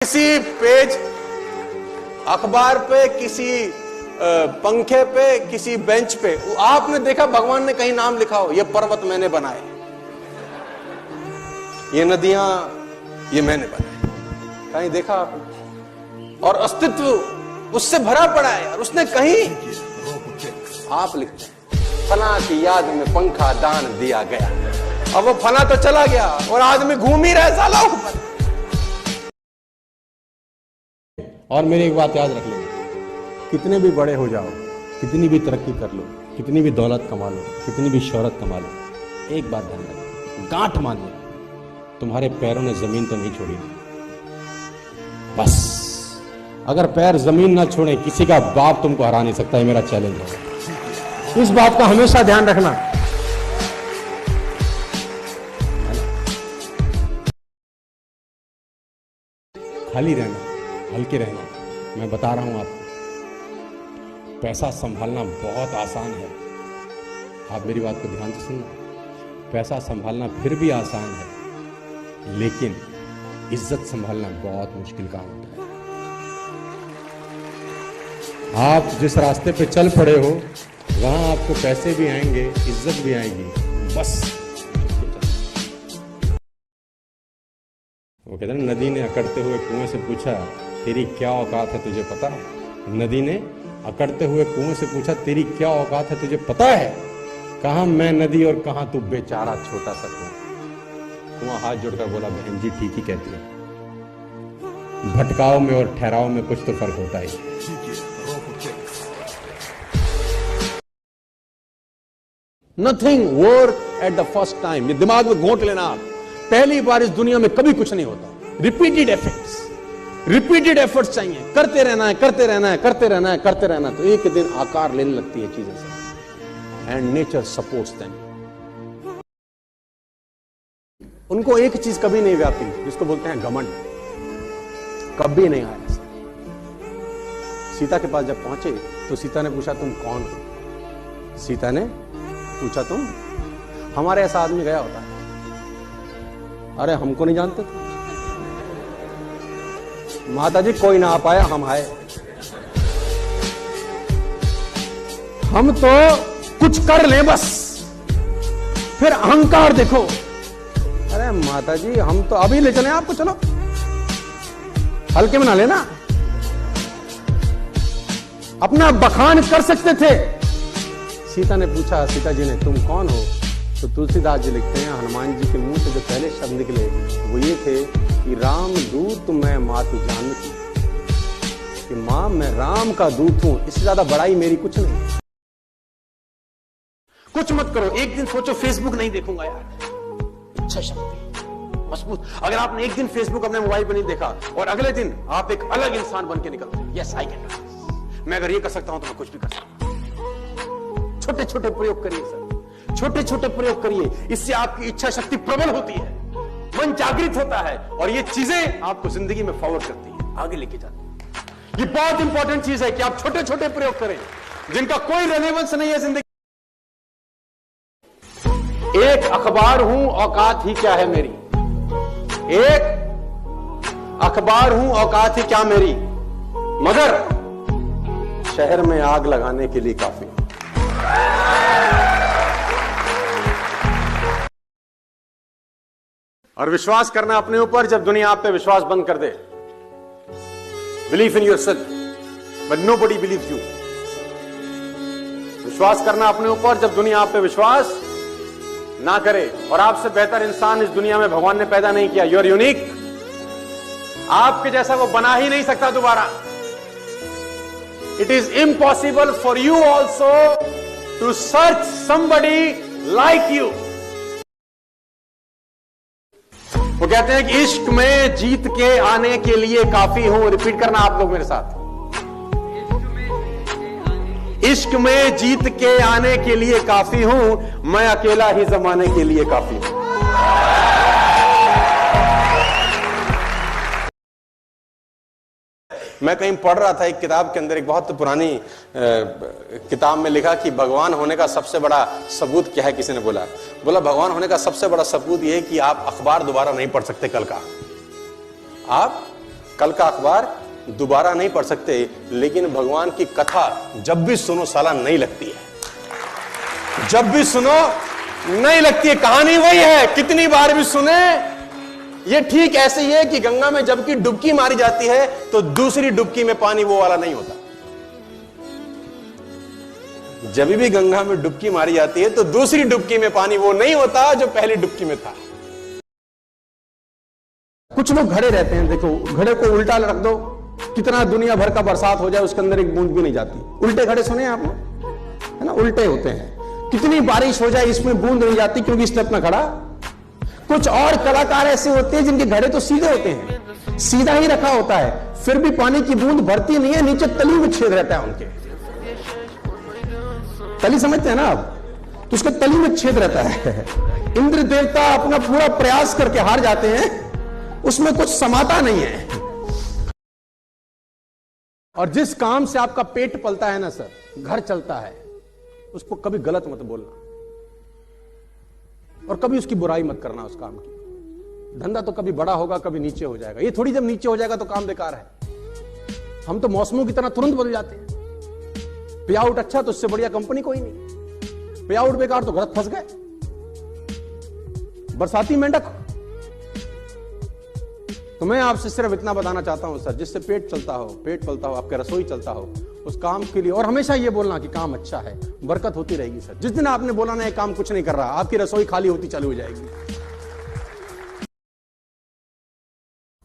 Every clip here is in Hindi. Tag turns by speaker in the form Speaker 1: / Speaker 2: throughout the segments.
Speaker 1: किसी पेज अखबार पे, किसी पंखे पे, किसी बेंच पे आपने देखा भगवान ने कहीं नाम लिखा हो, ये पर्वत मैंने बनाए, ये नदियां ये मैंने बनाए? कहीं देखा आपने? और अस्तित्व उससे भरा पड़ा है यार। उसने कहीं, आप लिखते हैं फला की याद में पंखा दान दिया गया, अब वो फला तो चला गया और आदमी घूम ही रहा साला ऊपर। और मेरी एक बात याद रख लेना, कितने भी बड़े हो जाओ, कितनी भी तरक्की कर लो, कितनी भी दौलत कमा लो, कितनी भी शोहरत कमा लो, एक बात ध्यान रखना, गांठ मान लो, तुम्हारे पैरों ने जमीन तो नहीं छोड़ी। बस अगर पैर जमीन ना छोड़े, किसी का बाप तुमको हरा नहीं सकता है, मेरा चैलेंज है। इस बात का हमेशा ध्यान रखना। खाली रहना, हल्के रहना। मैं बता रहा हूं आपको, पैसा संभालना बहुत आसान है। आप मेरी बात को ध्यान से सुनना। पैसा संभालना फिर भी आसान है, लेकिन इज्जत संभालना बहुत मुश्किल काम होता है। आप जिस रास्ते पे चल पड़े हो, वहां आपको पैसे भी आएंगे, इज्जत भी आएगी, बस। वो कहते हैं, नदी ने अकड़ते हुए कुएं से पूछा, तेरी क्या औकात है तुझे पता है? नदी ने अकड़ते हुए कुएं से पूछा, तेरी क्या औकात है तुझे पता है? कहां मैं नदी और कहां तू बेचारा छोटा सा कुआं। कुआं हाथ जोड़कर बोला, बहन जी ठीक ही कहती है, भटकाव में और ठहराव में कुछ तो फर्क होता है। Nothing work at the first time. ये दिमाग में घोंट लेना आप। पहली बार इस दुनिया में कभी कुछ नहीं होता। रिपीटेड एफर्ट्स, रिपीटेड एफर्ट्स चाहिए। करते रहना है, करते रहना है, करते रहना है, करते रहना है, तो एक दिन आकार लेने लगती है चीजें सब। And nature supports them. उनको एक चीज कभी नहीं व्यापी, जिसको बोलते हैं घमंड, कभी नहीं आया। सीता के पास जब पहुंचे तो सीता ने पूछा, तुम कौन हो? सीता ने पूछा, तुम? हमारे ऐसा आदमी गया होता है, अरे हमको नहीं जानते थे माता जी, कोई ना आ पाया, हम आए। हम तो कुछ कर ले बस, फिर अहंकार देखो। अरे माता जी, हम तो अभी ले चले आपको, चलो हल्के में ना लेना। अपना बखान कर सकते थे। सीता ने पूछा, सीता जी ने, तुम कौन हो? तो तुलसीदास जी लिखते हैं, हनुमान जी के मुंह से जो पहले शब्द निकले वो ये थे कि राम दूत मैं मातु जानकी, कि मां मैं राम का दूत हूं, इससे ज्यादा बड़ाई मेरी कुछ नहीं। कुछ मत करो, एक दिन सोचो फेसबुक नहीं देखूंगा यार, इच्छा शक्ति मजबूत। अगर आपने एक दिन फेसबुक अपने मोबाइल पर नहीं देखा और अगले दिन आप एक अलग इंसान बन के निकलते हैं, यस आई कैन डू, मैं अगर ये कर सकता हूं तो मैं कुछ भी कर सकता हूं। छोटे छोटे प्रयोग करिए सर, छोटे छोटे प्रयोग करिए, इससे आपकी इच्छा शक्ति प्रबल होती है, मन जागृत होता है और ये चीजें आपको जिंदगी में फॉरवर्ड करती है, आगे लेके जाती है। ये बहुत इंपॉर्टेंट चीज है कि आप छोटे छोटे प्रयोग करें जिनका कोई रेलेवेंस नहीं है जिंदगी। एक अखबार हूं, औकात ही क्या है मेरी। एक अखबार हूं, औकात ही क्या मेरी, मगर शहर में आग लगाने के लिए काफी। और विश्वास करना अपने ऊपर जब दुनिया आप पे विश्वास बंद कर दे। Believe in yourself but nobody believes you. विश्वास करना अपने ऊपर जब दुनिया आप पे विश्वास ना करे। और आपसे बेहतर इंसान इस दुनिया में भगवान ने पैदा नहीं किया। You are unique. आपके जैसा वो बना ही नहीं सकता दोबारा। It is impossible for you also to search somebody like you. वो कहते हैं कि इश्क में जीत के आने के लिए काफी हूं। रिपीट करना आप लोग मेरे साथ। इश्क में जीत के आने के लिए काफी हूं, मैं अकेला ही जमाने के लिए काफी हूं। मैं कहीं पढ़ रहा था एक किताब के अंदर, एक बहुत पुरानी किताब में लिखा कि भगवान होने का सबसे बड़ा सबूत क्या है। किसी ने बोला भगवान होने का सबसे बड़ा सबूत यह है कि आप अखबार दोबारा नहीं पढ़ सकते कल का। आप कल का अखबार दोबारा नहीं पढ़ सकते, लेकिन भगवान की कथा जब भी सुनो साला नहीं लगती है। जब भी सुनो नहीं लगती है। कहानी वही है, कितनी बार भी सुने। ये ठीक ऐसे ही है कि गंगा में जबकि डुबकी मारी जाती है तो दूसरी डुबकी में पानी वो वाला नहीं होता। जब भी गंगा में डुबकी मारी जाती है तो दूसरी डुबकी में पानी वो नहीं होता जो पहली डुबकी में था। कुछ लोग घड़े रहते हैं, देखो घड़े को उल्टा रख दो, कितना दुनिया भर का बरसात हो जाए उसके अंदर एक बूंद भी नहीं जाती। उल्टे घड़े सुने आपने, है ना, उल्टे होते हैं। कितनी बारिश हो जाए इसमें बूंद नहीं जाती क्योंकि इसने अपना घड़ा। कुछ और कलाकार ऐसे होते हैं जिनके घड़े तो सीधे होते हैं, सीधा ही रखा होता है, फिर भी पानी की बूंद भरती नहीं है, नीचे तली में छेद रहता है उनके। तली समझते हैं ना आप, तो उसके तली में छेद रहता है। इंद्र देवता अपना पूरा प्रयास करके हार जाते हैं, उसमें कुछ समाता नहीं है। और जिस काम से आपका पेट पलता है ना सर, घर चलता है, उसको कभी गलत मत बोलना और कभी उसकी बुराई मत करना उस काम की। धंधा तो कभी बड़ा होगा कभी नीचे हो जाएगा। ये थोड़ी जब नीचे हो जाएगा तो काम बेकार है। हम तो मौसमों की तरह तुरंत बदल जाते हैं। पे आउट अच्छा तो उससे बढ़िया कंपनी कोई नहीं, पे आउट बेकार तो गलत फंस गए। बरसाती मेंढक। तो मैं आपसे सिर्फ इतना बताना चाहता हूं सर, जिससे पेट चलता हो, पेट पलता हो, आपका रसोई चलता हो, उस काम के लिए, और हमेशा ये बोलना कि काम अच्छा है, बरकत होती रहेगी सर। जिस दिन आपने बोला ना ये काम कुछ नहीं कर रहा, आपकी रसोई खाली होती चालू हो जाएगी।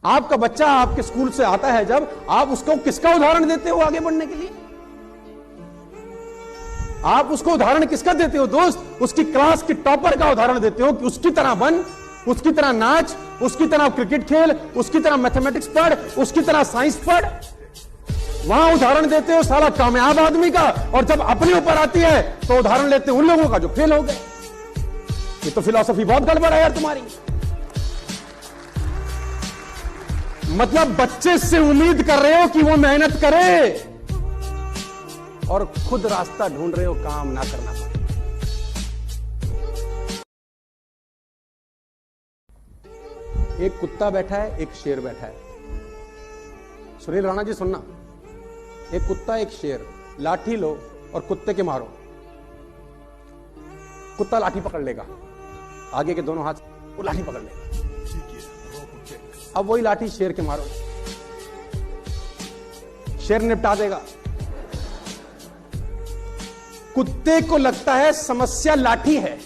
Speaker 1: आपका बच्चा आपके स्कूल से आता है जब, आप उसको किसका उदाहरण देते हो आगे बढ़ने के लिए? आप उसको उदाहरण किसका देते हो दोस्त? उसकी क्लास की टॉपर का उदाहरण देते हो कि उसकी तरह बन, उसकी तरह नाच, उसकी तरह क्रिकेट खेल, उसकी तरह मैथमेटिक्स पढ़, उसकी तरह साइंस पढ़। वहां उदाहरण देते हो साला कामयाब आदमी का, और जब अपने ऊपर आती है तो उदाहरण लेते हो उन लोगों का जो फेल हो गए। ये तो फिलॉसफी बहुत गड़बड़ है यार तुम्हारी। मतलब बच्चे से उम्मीद कर रहे हो कि वो मेहनत करे और खुद रास्ता ढूंढ रहे हो काम ना करना पड़े। एक कुत्ता बैठा है, एक शेर बैठा है। सुनील राणा जी सुनना, एक कुत्ता एक शेर, लाठी लो और कुत्ते के मारो। कुत्ता लाठी पकड़ लेगा, आगे के दोनों हाथ वो लाठी पकड़ लेगा। अब वही लाठी शेर के मारो, शेर निपटा देगा। कुत्ते को लगता है समस्या लाठी है,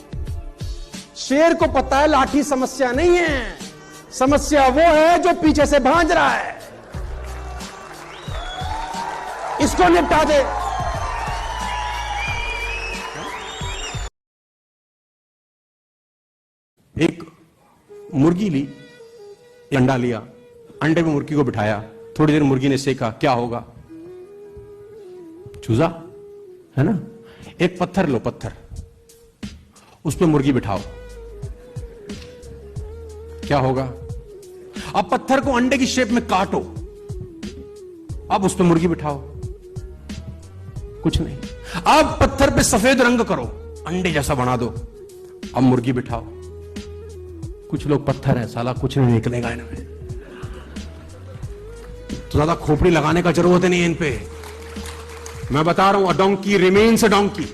Speaker 1: शेर को पता है लाठी समस्या नहीं है, समस्या वो है जो पीछे से भांज रहा है। इसको निपटा दे। एक मुर्गी ली, अंडा लिया, अंडे में मुर्गी को बिठाया, थोड़ी देर मुर्गी ने सेका, क्या होगा? चूजा है ना। एक पत्थर लो, पत्थर, उस पर मुर्गी बिठाओ, क्या होगा? अब पत्थर को अंडे की शेप में काटो, अब उस पर मुर्गी बिठाओ, कुछ नहीं। अब पत्थर पे सफेद रंग करो, अंडे जैसा बना दो, अब मुर्गी बिठाओ। कुछ लोग पत्थर है साला, कुछ नहीं निकलेगा इनमें, तो ज्यादा खोपड़ी लगाने का जरूरत नहीं है इन पे। मैं बता रहा हूं, अ डोंकी रिमेन्स अ डोंकी।